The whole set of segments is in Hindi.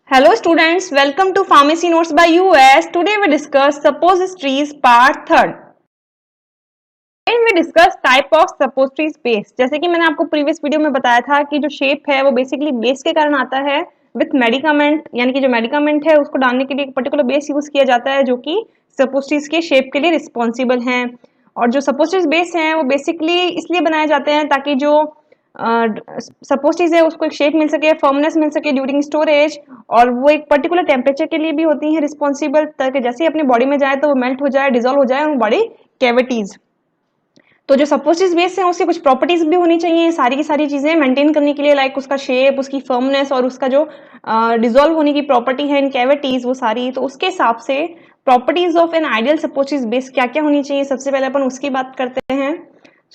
Hello students, welcome to Pharmacy Notes by US. Today we discuss suppositories part 3rd. And we discuss type of suppositories base. जैसे कि मैंने आपको प्रीवियस वीडियो में बताया था कि जो शेप है वो बेसिकली बेस के कारण आता है विथ मेडिकामेंट, यानी कि जो मेडिकामेंट है उसको डालने के लिए एक पर्टिकुलर बेस यूज किया जाता है जो कि सपोस्टिरीज के शेप के लिए रिस्पॉन्सिबल हैं। और जो सपोस्टिरीज बेस हैं वो बेसिकली इसलिए बनाए जाते हैं ताकि जो सपोस्टिरीज है उसको एक शेप मिल सके, फर्मनेस मिल सके ड्यूरिंग स्टोरेज, और वो एक पर्टिकुलर टेम्परेचर के लिए भी होती हैं रिस्पॉन्सिबल, ताकि जैसे ही अपनी बॉडी में जाए तो वो मेल्ट हो जाए, डिजोल्व हो जाए बॉडी कैविटीज। तो जो सपोस्टिरीज बेस है उसकी कुछ प्रॉपर्टीज भी होनी चाहिए सारी की सारी चीजें मेंटेन करने के लिए, लाइक उसका शेप, उसकी फर्मनेस और उसका जो डिजोल्व होने की प्रॉपर्टी है इन कैविटीज वो सारी। तो उसके हिसाब से properties of an ideal suppositories base क्या क्या होनी चाहिए, सबसे पहले अपन उसकी बात करते हैं।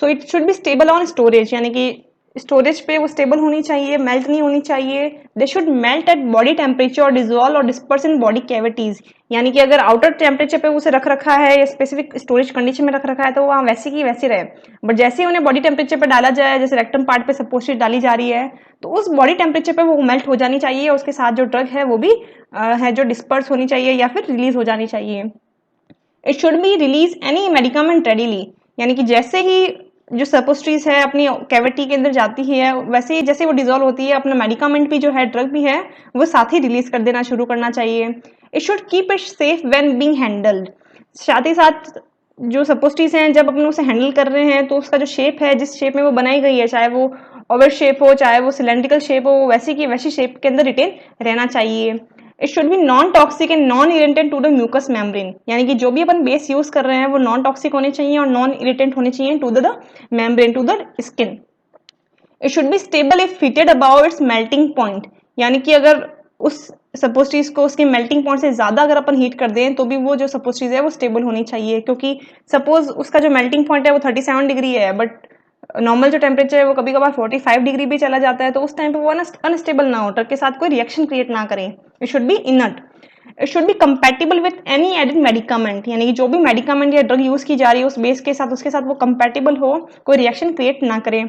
So it should be stable on storage, यानी कि स्टोरेज पे वो स्टेबल होनी चाहिए, मेल्ट नहीं होनी चाहिए। They should melt eight body temperature और डिजोल्व और डिस्पर्स इन बॉडी कैविटीज, यानी कि अगर आउटर टेम्परेचर पे उसे रख रखा है या स्पेसिफिक स्टोरेज कंडीशन में रख रखा है तो वहाँ वैसे की वैसे रहे, बट जैसे ही उन्हें बॉडी टेम्परेचर पे डाला जाए, जैसे रेक्टम पार्ट पे सपोस्टिरीज डाली जा रही है तो उस बॉडी टेम्परेचर पे वो मेल्ट हो जानी चाहिए, और उसके साथ जो ड्रग है वो भी है जो डिस्पर्स होनी चाहिए या फिर रिलीज हो जानी चाहिए। It should be release any medicament readily, यानी कि जैसे ही जो सपोस्ट्रीज है अपनी कैविटी के अंदर जाती है वैसे ही जैसे वो डिजोल्व होती है अपना मेडिकामेंट भी जो है, ड्रग भी है, वो साथ ही रिलीज कर देना शुरू करना चाहिए। It should keep it safe when being handled, साथ ही साथ जो सपोस्ट्रीज हैं जब अपन उसे हैंडल कर रहे हैं तो उसका जो शेप है, जिस शेप में वो बनाई गई है, चाहे वो ओवल शेप हो चाहे वो सिलेंड्रिकल शेप हो, वैसी की वैसी शेप के अंदर रिटेन रहना चाहिए। It should be non toxic and non irritant to the mucous membrane, यानी कि जो भी अपन बेस यूज कर रहे हैं वो नॉन टॉक्सिक होने चाहिए और नॉन इरिटेंट होने चाहिए to the membrane, to the skin. It should be stable if heated about its melting point, यानी कि अगर उस सपोस्ट्रीज को उसके मेल्टिंग पॉइंट से ज्यादा अगर अपन हीट कर दें तो भी वो जो सपोस्ट्रीज है वो स्टेबल होनी चाहिए, क्योंकि सपोज उसका जो मेल्टिंग पॉइंट है वो 37 डिग्री है, बट नॉर्मल जो टेम्परेचर है वो कभी कभार 45 डिग्री भी चला जाता है, तो उस टाइम पे वो अनस्टेबल ना हो, ड्रग के साथ कोई रिएक्शन क्रिएट ना करें। It should be inert. It should be compatible with any added medicament, यानी कि जो भी मेडिकामेंट या ड्रग यूज की जा रही है उस बेस के साथ उसके साथ वो कंपैटिबल हो, कोई रिएक्शन क्रिएट ना करे।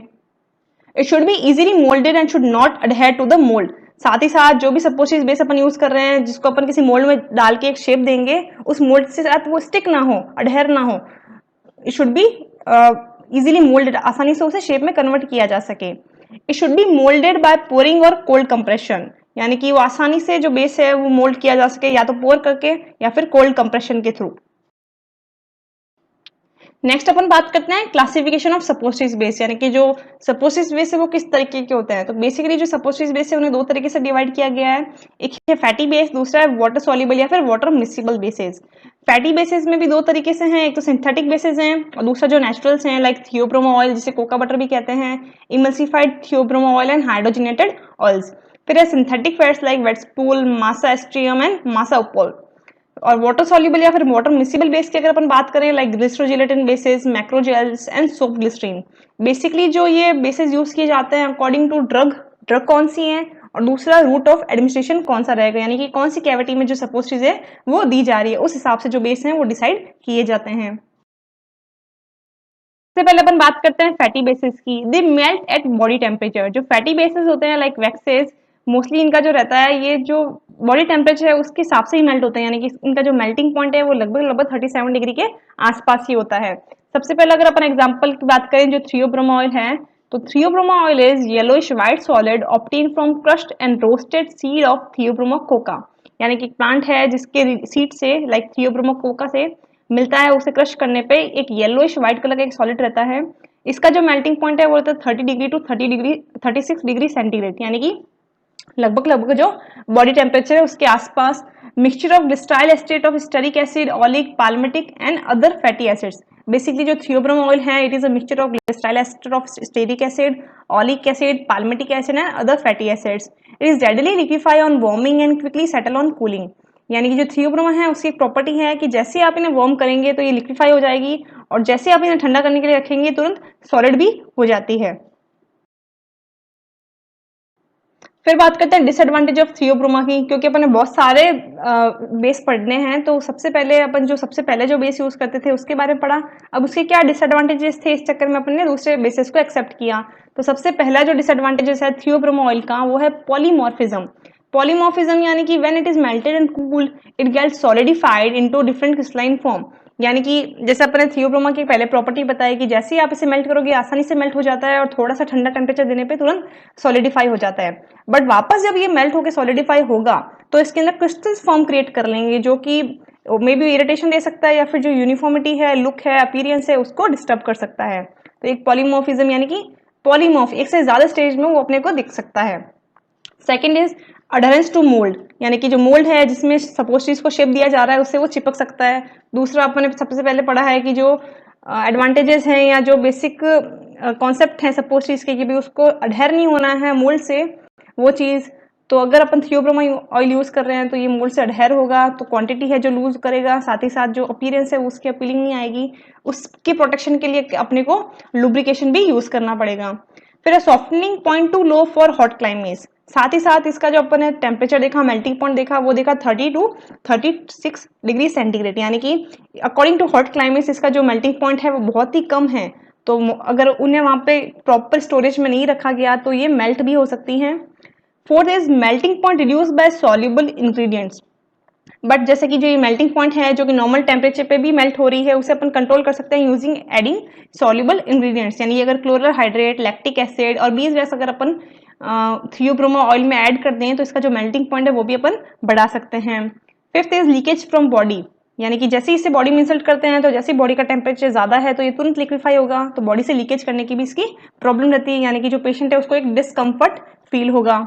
It should be easily moulded and should not adhere to the mould, साथ ही साथ जो भी सपोस्टिरीज बेस अपन यूज कर रहे हैं जिसको अपन किसी मोल्ड में डाल के एक शेप देंगे उस मोल्ड से साथ वो स्टिक ना हो, अडहेयर ना हो। It should be easily moulded, आसानी से उसे शेप में कन्वर्ट किया जा सके। It should be moulded by pouring और कोल्ड कंप्रेशन, यानी कि वो आसानी से जो बेस है वो मोल्ड किया जा सके या तो पोर करके या फिर कोल्ड कंप्रेशन के थ्रू। नेक्स्ट अपन बात करते हैं क्लासिफिकेशन ऑफ सपोस्टिरीज बेस, यानी कि जो सपोस्टिरीज बेस है वो किस तरीके के होते हैं। तो बेसिकली जो सपोस्टिरीज बेस है उन्हें दो तरीके से डिवाइड किया गया है, एक है फैटी बेस, दूसरा है वाटर सॉल्युबल या फिर water miscible bases. Fatty basis में भी दो तरीके से हैं, एक तो सिंथेटिक बेसिस हैं और दूसरा जो नेचुरल्स हैं लाइक थियोब्रोमो ऑयल जिसे कोका बटर भी कहते हैं, emulsified theobroma oil and hydrogenated oils. फिर है सिंथेटिक फैट्स लाइक वेट्सपूल, मासा एस्ट्रियम एंड मासा उपोल। और वाटर सॉल्युबल या फिर वाटर मिसिबल बेस की अगर अपन बात करें like glycerogelatin bases, macrogels and soap glycerin. Basically जो ये बेसिस यूज किए जाते हैं अकॉर्डिंग टू ड्रग कौन सी है और दूसरा रूट ऑफ एडमिनिस्ट्रेशन कौन सा रहेगा, यानी कि कौन सी कैविटी में जो सपोस्टिरीज है वो दी जा रही है, उस हिसाब से जो बेस है वो डिसाइड किए जाते हैं। सबसे पहले अपन बात करते हैं फैटी बेसिस की। दे मेल्ट एट बॉडी टेम्परेचर। जो फैटी बेसिस होते हैं लाइक वैक्सेस, मोस्टली इनका जो रहता है ये जो बॉडी टेम्परेचर है उसके हिसाब से ही मेल्ट होते हैं, यानी कि इनका जो मेल्टिंग पॉइंट है वो लगभग 37 डिग्री के आसपास ही होता है। सबसे पहले अगर अपन एग्जांपल की बात करें जो थियोब्रोमो ऑयल है, तो theobroma oil is yellowish white solid obtain from crushed and roasted seed of theobroma cocoa, यानी कि प्लांट है जिसके सीड से लाइक थियोब्रोमो कोका से मिलता है, उसे क्रश करने पे एक येलोइश व्हाइट कलर का एक सॉलिड रहता है। इसका जो मेल्टिंग पॉइंट है वो रहता है 30 डिग्री टू 36 डिग्री सेंटीग्रेड, यानी कि लगभग जो बॉडी टेम्परेचर है उसके आसपास। Mixture of glyceryl estate of stearic acid, oleic, palmitic and other fatty acids. Basically जो थियोब्रोमो ऑयल है it is a mixture of glyceryl estate of stearic acid, oleic acid, palmitic acid and other fatty acids. It is readily liquefy on warming and quickly settle on cooling, यानी कि जो थियोब्रोमो है उसकी एक प्रॉपर्टी है कि जैसे आप इन्हें वार्म करेंगे तो ये लिक्विफाई हो जाएगी और जैसे आप इन्हें ठंडा करने के लिए रखेंगे तुरंत सॉलिड भी हो जाती है। फिर बात करते हैं डिसएडवांटेज ऑफ थियोब्रोमा की, क्योंकि अपन ने बहुत सारे बेस पढ़ने हैं तो सबसे पहले जो बेस यूज करते थे उसके बारे में पढ़ा। अब उसके क्या डिसएडवांटेजेस थे, इस चक्कर में अपन ने दूसरे बेसिस को एक्सेप्ट किया। तो सबसे पहला जो डिसएडवांटेजेस है थियोब्रोमा ऑयल का वो है पॉलीमॉर्फिज्म। पॉलीमॉर्फिज्म यानी कि when it is melted and cooled it gets solidified into different crystalline form, यानी कि जैसे अपने थियोब्रोमा की पहले प्रॉपर्टी बताई कि जैसे ही आप इसे मेल्ट करोगे आसानी से मेल्ट हो जाता है और थोड़ा सा ठंडा टेम्परेचर देने पे तुरंत सॉलिडिफाई हो जाता है। बट वापस जब ये मेल्ट होकर सॉलिडिफाई होगा तो इसके अंदर क्रिस्टल्स फॉर्म क्रिएट कर लेंगे जो कि मे बी इरिटेशन दे सकता है या फिर जो यूनिफॉर्मिटी है, लुक है, अपीयरेंस है, उसको डिस्टर्ब कर सकता है। तो एक पॉलीमॉर्फिज्म यानी कि पॉलीमॉर्फ एक से ज्यादा स्टेज में वो अपने को दिख सकता है। सेकेंड इज अडहेरेंस टू मोल्ड, यानी कि जो मोल्ड है जिसमें सपोज चीज को शेप दिया जा रहा है उससे वो चिपक सकता है। दूसरा अपने सबसे पहले पढ़ा है कि जो एडवांटेजेस हैं या जो बेसिक कॉन्सेप्ट है सपोज चीज के कि भी उसको अडहेर नहीं होना है मोल्ड से वो चीज। तो अगर अपन थियोब्रोमा ऑयल यूज कर रहे हैं तो ये मोल्ड से अडहेर होगा, तो क्वांटिटी है जो लूज करेगा, साथ ही साथ जो अपीयरेंस है उसकी अपीलिंग नहीं आएगी, उसकी प्रोटेक्शन के लिए अपने को लुब्रिकेशन भी यूज करना पड़ेगा। फिर softening point to low for hot climates, साथ ही साथ इसका जो अपन ने टेम्परेचर देखा, मेल्टिंग पॉइंट देखा, वो देखा 30 to 36 डिग्री सेंटीग्रेड, यानी कि अकॉर्डिंग टू हॉट क्लाइमेट्स इसका जो मेल्टिंग पॉइंट है वो बहुत ही कम है। तो अगर उन्हें वहां पे प्रॉपर स्टोरेज में नहीं रखा गया तो ये मेल्ट भी हो सकती हैं। Fourth is melting point reduce by soluble ingredients, but जैसे कि जो ये मेल्टिंग पॉइंट है जो कि नॉर्मल टेम्परेचर पे भी मेल्ट हो रही है उसे अपन कंट्रोल कर सकते हैं यूजिंग एडिंग सॉल्युबल इंग्रेडिएंट्स, यानी अगर क्लोरल हाइड्रेट, लैक्टिक एसिड और बीसवैक्स अगर अपन थियोब्रोमा ऑयल में ऐड कर दें तो इसका जो मेल्टिंग पॉइंट है वो भी अपन बढ़ा सकते हैं। Fifth is leakage from body, यानी कि जैसे इसे बॉडी में इंसल्ट करते हैं तो जैसे बॉडी का टेम्परेचर ज्यादा है तो ये तुरंत लिक्विफाई होगा, तो बॉडी से लीकेज करने की भी इसकी प्रॉब्लम रहती है, यानी कि जो पेशेंट है उसको एक डिस्कम्फर्ट फील होगा।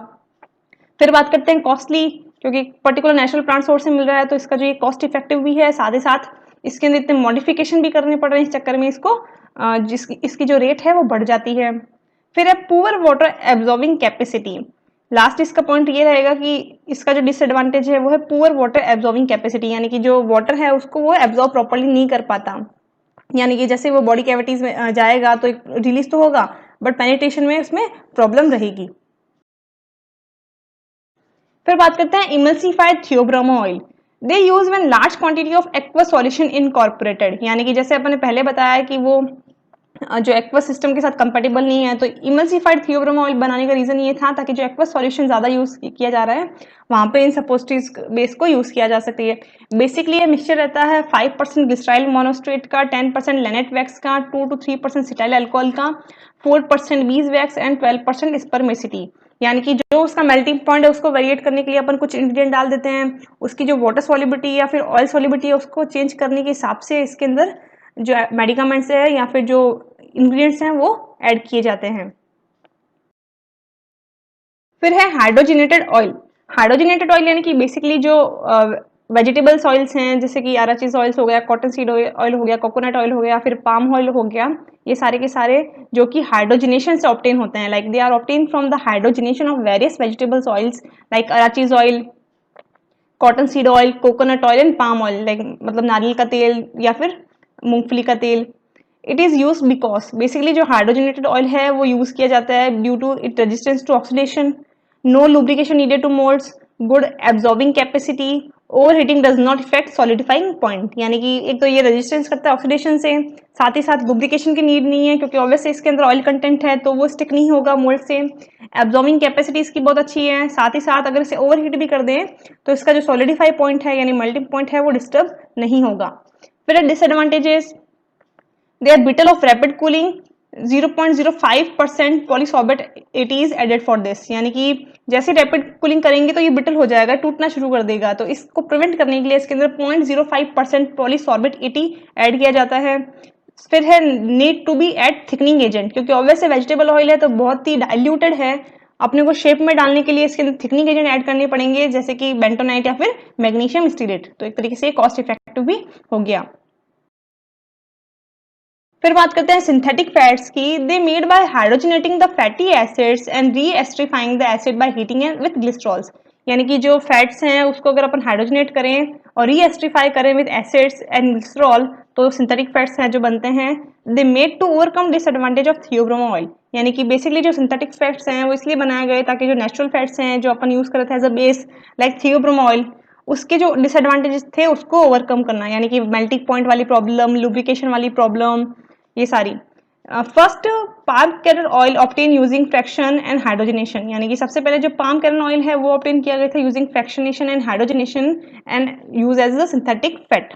फिर बात करते हैं कॉस्टली, क्योंकि पर्टिकुलर नेचुरल प्लांट सोर्स से मिल रहा है तो इसका जो ये कॉस्ट इफेक्टिव भी है, साथ ही साथ इसके अंदर इतने मॉडिफिकेशन भी करने पड़ रहे हैं इस चक्कर में इसको इसकी जो रेट है वो बढ़ जाती है। फिर है poor water absorbing capacity, last इसका पॉइंट ये रहेगा कि इसका जो डिसएडवांटेज है वो है पुअर वाटर एब्जॉर्बिंग कैपेसिटी, यानी कि जो वाटर है उसको वो एब्जॉर्ब प्रॉपर्ली नहीं कर पाता, यानी कि जैसे वो बॉडी कैविटीज में जाएगा तो रिलीज तो होगा बट पेनिट्रेशन में उसमें प्रॉब्लम रहेगी। फिर बात करते हैं emulsified Theobroma oil, they use when large quantity of aqueous solution incorporated, यानी कि जैसे अपन ने पहले बताया कि वो जो एक्वस सिस्टम के साथ कंपेटेबल नहीं है, तो इमल्सिफाइड थियोब्रोमा ऑयल बनाने का रीजन ये था ताकि जो एक्वस सॉल्यूशन ज्यादा यूज किया जा रहा है वहां पे इन सपोस्टिव बेस को यूज किया जा सके। बेसिकली ये मिक्सचर रहता है 5% ग्लिसराइल मोनोस्ट्रेट का, 10% लेनेट वैक्स का, 2 to 3% सिटाइल अल्कोहल का, 4% बीज वैक्स एंड 12% स्पर्मेसिटी, यानी कि जो उसका मेल्टिंग पॉइंट है उसको वेरिएट करने के लिए अपन कुछ इंग्रेडिएंट डाल देते हैं, उसकी जो वाटर सॉल्युबिलिटी या फिर ऑयल सॉल्युबिलिटी है उसको चेंज करने के हिसाब से इसके अंदर जो मेडिकामेंट्स है या फिर जो इंग्रेडिएंट्स हैं वो ऐड किए जाते हैं। फिर है हाइड्रोजनेटेड ऑयल, हाइड्रोजनेटेड ऑयल यानी कि बेसिकली जो वेजिटेबल्स ऑयल्स हैं जैसे कि अराचिस ऑयल्स हो गया, कॉटन सीड ऑयल हो गया, कोकोनट ऑयल हो गया, फिर पाम ऑयल हो गया, ये सारे के सारे जो कि हाइड्रोजनेशन से ऑब्टेन होते हैं, like they are obtain from the hydrogenation of various vegetables oils like arachis oil, cotton seed oil, coconut oil and palm oil, like मतलब नारियल का तेल या फिर मूंगफली का तेल। It is use because basically जो हाइड्रोजनेटेड ऑयल है वो यूज किया जाता है due to it resistance to oxidation, no lubrication needed to moulds, good absorbing capacity, over heating does not effect solidifying point, यानी कि एक तो ये रेजिस्टेंस करता है ऑक्सीडेशन से, साथ ही साथ लुब्रिकेशन की नीड नहीं है क्योंकि ऑब्वियसली इसके अंदर ऑयल कंटेंट है तो वो स्टिक नहीं होगा मोल्ड से, एब्जॉर्बिंग कैपेसिटी इसकी बहुत अच्छी है, साथ ही साथ अगर इसे ओवर हीट भी कर दें तो इसका जो सॉलिडिफाई पॉइंट है यानी मेल्टिंग पॉइंट है वो डिस्टर्ब नहीं होगा। फिर disadvantages, they are brittle of rapid cooling, 0.05% polysorbate it is added for this, यानी कि जैसे रैपिड कूलिंग करेंगे तो ये ब्रिटल हो जाएगा, टूटना शुरू कर देगा, तो इसको प्रिवेंट करने के लिए इसके अंदर 0.05% पॉलीसॉर्बेट इटी ऐड किया जाता है। फिर है need to be add thickening agent, क्योंकि ऑब्वियसली वेजिटेबल ऑयल है तो बहुत ही डाइल्यूटेड है, अपने को शेप में डालने के लिए इसके अंदर थिकनिंग एजेंट ऐड करने पड़ेंगे जैसे कि बेंटोनाइट या फिर मैग्नीशियम स्टीलेट, तो एक तरीके से कॉस्ट इफेक्टिव भी हो गया। फिर बात करते हैं सिंथेटिक फैट्स की, they made by hydrogenating the fatty acids and reesterifying the acid by heating with glycerols, यानी कि जो फैट्स हैं उसको अगर अपन हाइड्रोजनेट करें और रीएस्ट्रीफाई करें विद एसिड्स एंड ग्लिसरॉल तो सिंथेटिक फैट्स हैं जो बनते हैं। They made to overcome disadvantage of theobroma oil, यानी कि बेसिकली जो सिंथेटिक फैट्स हैं वो इसलिए बनाए गए ताकि जो नेचुरल फैट्स हैं जो अपन यूज करते हैं as a base like theobroma oil उसके जो डिसएडवांटेजेस थे उसको ओवरकम करना, यानी कि मेल्टिंग पॉइंट वाली प्रॉब्लम, लुब्रिकेशन वाली प्रॉब्लम, ये सारी। First palm kernel oil obtain using fraction and hydrogenation, यानी कि सबसे पहले जो पाम कैरल ऑयल है वो ऑब्टेन किया गया था using fractionation and hydrogenation and use as a synthetic fat.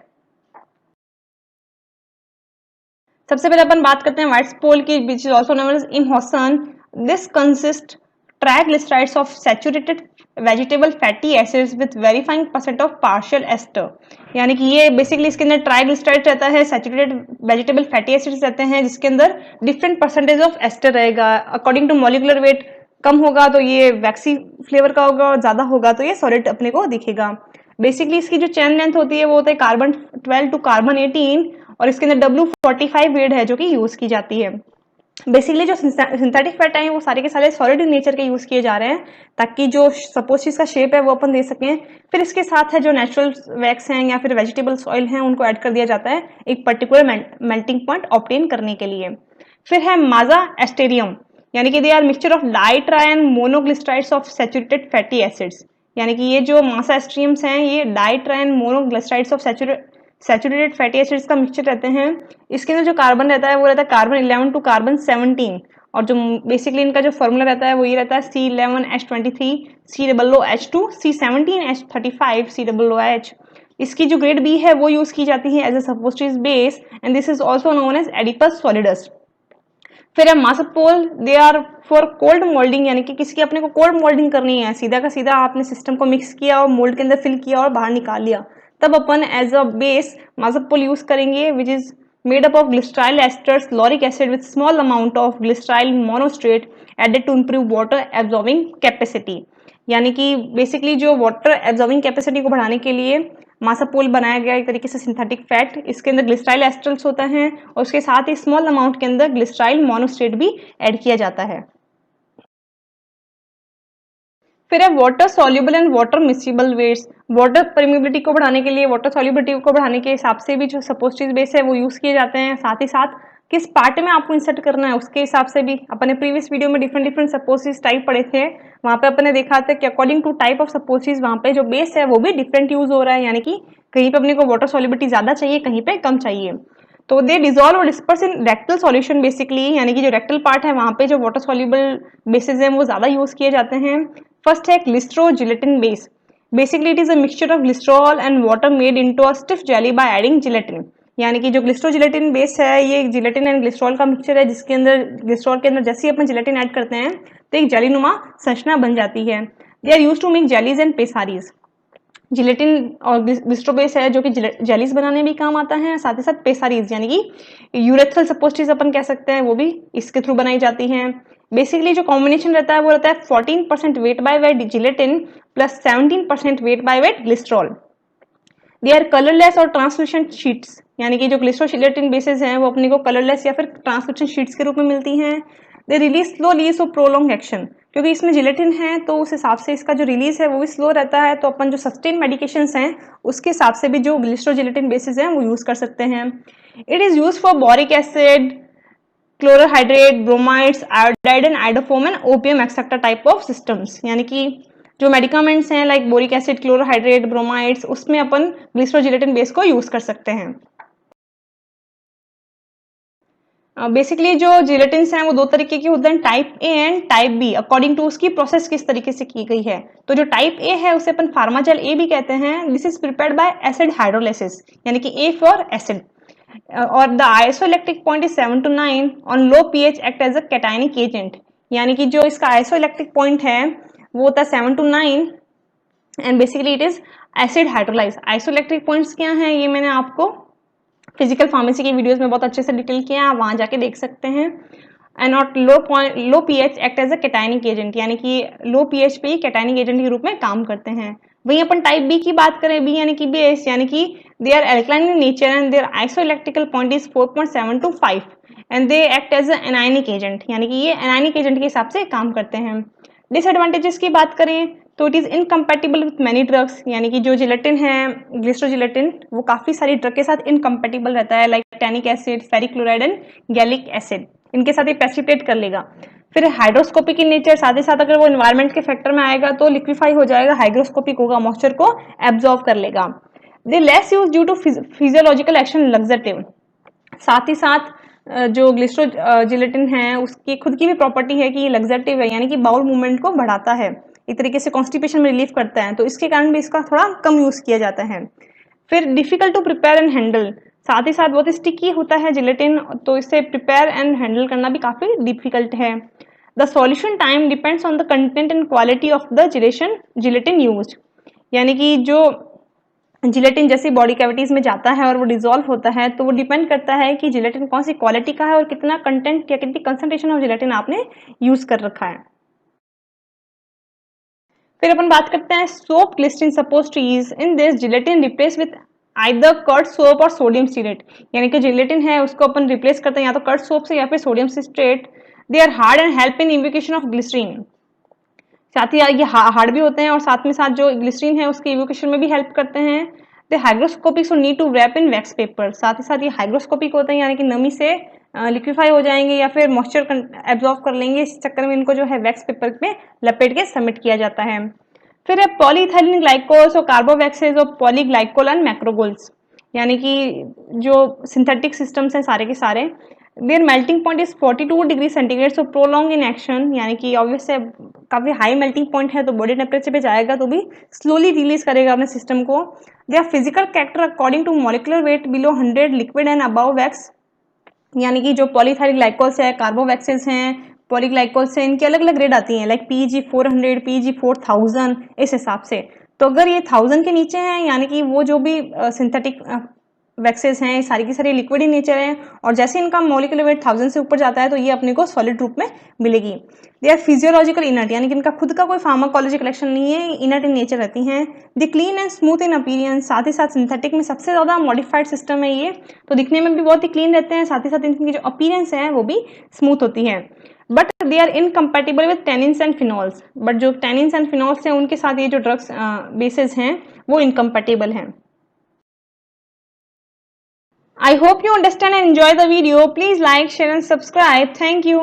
सबसे पहले अपन बात करते हैं व्हाइट स्पोल की, which is also known as Imhausen. This consist triglycerides of saturated vegetable fatty acids with very fine percent of partial ester, यानी कि ये बेसिकली इसके अंदर ट्राइग्लिसराइड रहता है, सैचुरेटेड वेजिटेबल फैटी एसिड्स रहते हैं जिसके अंदर डिफरेंट परसेंटेज ऑफ एस्टर रहेगा। अकॉर्डिंग टू मॉलिकुलर वेट कम होगा तो ये वैक्सी फ्लेवर का होगा और ज्यादा होगा तो ये सॉलिड अपने को दिखेगा। बेसिकली इसकी जो चेन लेंथ होती है वो होता है कार्बन 12 टू कार्बन 18 और इसके अंदर W45 वेट है जो कि यूज की जाती है। बेसिकली जो सिंथेटिक फैट है वो सारे के सारे सॉलिड इन नेचर के यूज किए जा रहे हैं ताकि जो सपोज चीज का शेप है वो अपन दे सकें। फिर इसके साथ है जो नेचुरल वैक्स हैं या फिर वेजिटेबल्स ऑयल हैं उनको ऐड कर दिया जाता है एक पर्टिकुलर मेल्टिंग पॉइंट ऑब्टेन करने के लिए। फिर है माजा एस्टेरियम, यानी कि they are mixture of di tri and monoglycerides of saturated fatty acids, यानी कि ये जो मासा एस्ट्रियम्स हैं ये di tri and monoglycerides of saturated fatty acids का मिक्सचर रहते हैं। इसके अंदर जो कार्बन रहता है वो रहता है कार्बन 11 टू कार्बन 17 और जो बेसिकली इनका जो फॉर्मूला रहता है वो ये रहता है C11H23 COOH2 C17H35 COOH। इसकी जो ग्रेड बी है वो यूज की जाती है as a suppositories base and this is also known as adeps solidus. फिर है Massupol, they are for cold moulding, यानी कि किसी की अपने को कोल्ड मोल्डिंग करनी है, सीधा का सीधा आपने सिस्टम को मिक्स किया और मोल्ड के अंदर फिल किया और बाहर निकाल लिया, तब अपन as a base Massupol use करेंगे which is made up of glyceryl esters lauric acid with small amount of glyceryl monostearate added to improve water absorbing capacity, यानी कि बेसिकली जो वाटर एब्जॉर्बिंग कैपेसिटी को बढ़ाने के लिए मासापोल बनाया गया एक तरीके से सिंथेटिक फैट। इसके अंदर ग्लिसराइल एस्टर्स होता है और उसके साथ ही स्मॉल अमाउंट के अंदर ग्लिसराइल मोनोस्ट्रेट भी ऐड किया जाता है। फिर है water soluble and water miscible wets, water permeability को बढ़ाने के लिए, वाटर सॉल्युबिलिटी को बढ़ाने के हिसाब से भी जो सपोस्ट्रीज बेस है वो यूज किए जाते हैं। साथ ही साथ किस पार्ट में आपको इंसर्ट करना है उसके हिसाब से भी अपने प्रीवियस वीडियो में डिफरेंट सपोस्ट्रीज टाइप पढ़े थे, वहां पे अपने देखा था कि अकॉर्डिंग टू टाइप ऑफ सपोस्ट्रीज वहां पे जो बेस है वो भी डिफरेंट यूज हो रहा है, यानी कि कहीं पे अपने को वाटर सॉल्युबिलिटी ज्यादा चाहिए कहीं पे कम चाहिए। तो दे डिजोल्व और डिस्पर्स इन रेक्टल सॉल्यूशन बेसिकली, यानी कि जो रेक्टल पार्ट है वहां पे जो वाटर सॉल्युबल बेसिस हैं वो ज्यादा यूज किए जाते हैं। फर्स्ट है glycero gelatin base, basically it is a mixture of glycerol and water made into a stiff jelly by adding gelatin, यानी कि जो ग्लिस्ट्रो जिलेटिन बेस है ये जिलेटिन एंड ग्लिस्ट्रॉल का मिक्सचर है जिसके अंदर ग्लिस्ट्रॉल के अंदर जैसे ही अपन जिलेटिन ऐड करते हैं तो एक जेलीनुमा संरचना बन जाती है। They are used to make jellies and pessaries, gelatin और ग्लिस्ट्रो बेस है जो कि जेलीज बनाने में भी काम आता है, साथ ही साथ पेसारीज यानी कि यूरेथ्रल सपोस्ट्रीज अपन कह सकते हैं वो भी इसके थ्रू बनाई जाती हैं। बेसिकली जो कॉम्बिनेशन रहता है वो रहता है 14% weight by weight gelatin plus 17% weight by weight glycerol. They are colourless और ट्रांसलूसेंट शीट्स, यानी कि जो ग्लिस्ट्रोजिलेटिन बेसेस हैं वो अपने को कलरलेस या फिर ट्रांसलूसेंट शीट्स के रूप में मिलती हैं। They release slowly so prolong action, क्योंकि इसमें जिलेटिन है तो उस हिसाब से इसका जो रिलीज है वो भी स्लो रहता है, तो अपन जो सस्टेन मेडिकेशंस हैं उसके हिसाब से भी जो ग्लिस्ट्रोजिलेटिन बेसिस हैं वो यूज कर सकते हैं। It is use for boric acid, chlorohydrate, bromides, iodide and iodoform and OPM etcetera type of systems, यानी कि जो मेडिकामेंट्स हैं like boric acid, chlorohydrate, bromides उसमें अपन ग्लिस्ट्रोजिलेटिन बेस को यूज कर सकते हैं। बेसिकली जो जिलेटिन्स हैं वो दो तरीके के होते हैं, type A and type B, according to उसकी प्रोसेस किस तरीके से की गई है। तो जो टाइप ए है उसे अपन फार्माजेल ए भी कहते हैं। This is prepared by acid hydrolysis, यानी कि ए फॉर एसिड, और the isoelectric point is 7 to 9 on low pH act as a cationic agent, यानी कि जो इसका आइसोइलेक्ट्रिक पॉइंट है वो होता है 7 to 9 and basically it is acid hydrolyse. Isoelectric points क्या हैं ये मैंने आपको फिजिकल फार्मेसी के वीडियोस में बहुत अच्छे से डिटेल किया है, आप वहां जाके देख सकते हैं। And not low pH act as a cationic agent, यानी कि लो पीएच पे कैटायनिक एजेंट के रूप में काम करते हैं। वहीं अपन टाइप बी की बात करें, बी यानी कि बेस, यानी कि they are alkaline in nature and their isoelectric point is 4.7 to 5 and they act as a anionic agent, यानी कि ये एनायनिक एजेंट के हिसाब से काम करते हैं। डिसएडवांटेजेस की बात करें तो it is incompatible with many drugs, यानी कि जो जिलेटिन है ग्लिस्ट्रोजिलेटिन वो काफी सारी ड्रग के साथ इनकम्पैटिबल रहता है, like tannic acid, ferric chloride and gallic acid, इनके साथ ये प्रेसिपिटेट कर लेगा। फिर हाइड्रोस्कोपिक इन नेचर, साथ ही साथ अगर वो एनवायरमेंट के फैक्टर में आएगा तो लिक्विफाई हो जाएगा, हाइग्रोस्कोपिक होगा, मॉइस्चर को एब्जॉर्ब कर लेगा। They less use due to physiological action laxative, साथ ही साथ जो ग्लिसरो जिलेटिन है उसकी खुद की भी प्रॉपर्टी है कि ये लग्जरेटिव है, यानी कि बाउल मूवमेंट को बढ़ाता है, एक तरीके से कॉन्स्टिपेशन में रिलीफ करता है, तो इसके कारण भी इसका थोड़ा कम यूज किया जाता है। फिर difficult to prepare and handle, साथ ही साथ बहुत स्टिकी होता है जिलेटिन, तो इसे प्रिपेयर एंड हैंडल करना भी काफी डिफिकल्ट है। The solution time depends on the content and quality of the gelatin used, यानी कि जो जिलेटिन जैसी बॉडी कैविटीज में जाता है और वो डिसॉल्व होता है, तो वो डिपेंड करता है कि जिलेटिन कौन सी क्वालिटी का है और कितना कंटेंट या कितनी कंसंट्रेशन ऑफ जिलेटिन आपने यूज कर रखा है। फिर अपन बात करते हैं soap glycerin suppositories. In this gelatin replace with either curd soap और सोडियम स्टीरेट, यानी कि जिलेटिन है उसको अपन रिप्लेस करते हैं या तो कर्ड सोप से या फिर sodium stearate. They are hard and help in evocation of glycerin, साथ ही ये हार्ड भी होते हैं और साथ में साथ जो ग्लिसरीन है उसके इवोकेशन में भी हेल्प करते हैं। They hygroscopic so need to wrap in wax paper, साथ ही साथ ये हाइग्रोस्कोपिक होते हैं, यानी कि नमी से लिक्विफाई हो जाएंगे या फिर मॉइस्चर एब्जॉर्ब कर लेंगे, इस चक्कर में इनको जो है वैक्स पेपर में लपेट के सबमिट किया जाता है। फिर है पॉलीइथाइलिन ग्लाइकोल्स और कार्बोवैक्सेज और पॉलीग्लाइकोल एंड मैक्रोगोल्स, यानी कि जो सिंथेटिक सिस्टम्स हैं सारे के सारे, their melting point is 42 degree centigrade, so prolong in action, यानी कि ऑब्वियस है काफी हाई मेल्टिंग पॉइंट है तो बॉडी टेम्परेचर पे जाएगा तो भी स्लोली रिलीज करेगा अपने सिस्टम को। They are physical character according to molecular weight below 100 liquid and above wax, यानी कि जो पॉलीथाइलिक ग्लाइकोल्स है, कार्बोवैक्सेस हैं, पॉलीग्लाइकोल्स हैं, इनकी अलग अलग ग्रेड आती हैं, लाइक PG400, PG4000, इस हिसाब से। तो अगर ये 1000 के नीचे हैं, यानी कि वो जो भी सिंथेटिक वैक्सेस हैं सारी की सारी लिक्विड इन नेचर है, और जैसे इनका मॉलिक्यूलर वेट 1000 से ऊपर जाता है तो ये अपने को सॉलिड रूप में मिलेगी। दे आर फिजियोलॉजिकल इनर्ट, यानी कि इनका खुद का कोई फार्माकोलॉजी कलेक्शन नहीं है, इनर्ट इन नेचर रहती हैं। They clean and smooth in appearance, साथ ही साथ सिंथेटिक में सबसे ज्यादा मॉडिफाइड सिस्टम है ये, तो दिखने में भी बहुत ही क्लीन रहते हैं, साथ ही साथ इनकी जो अपीयरेंस है वो भी स्मूथ होती है। But they are incompatible with tannins and phenols, but जो टेनिन्स एंड फिनॉल्स हैं उनके साथ ये जो ड्रग्स बेसेस हैं वो इनकम्पैटिबल हैं। I hope you understand and enjoy the video. Please like, share and subscribe. Thank you.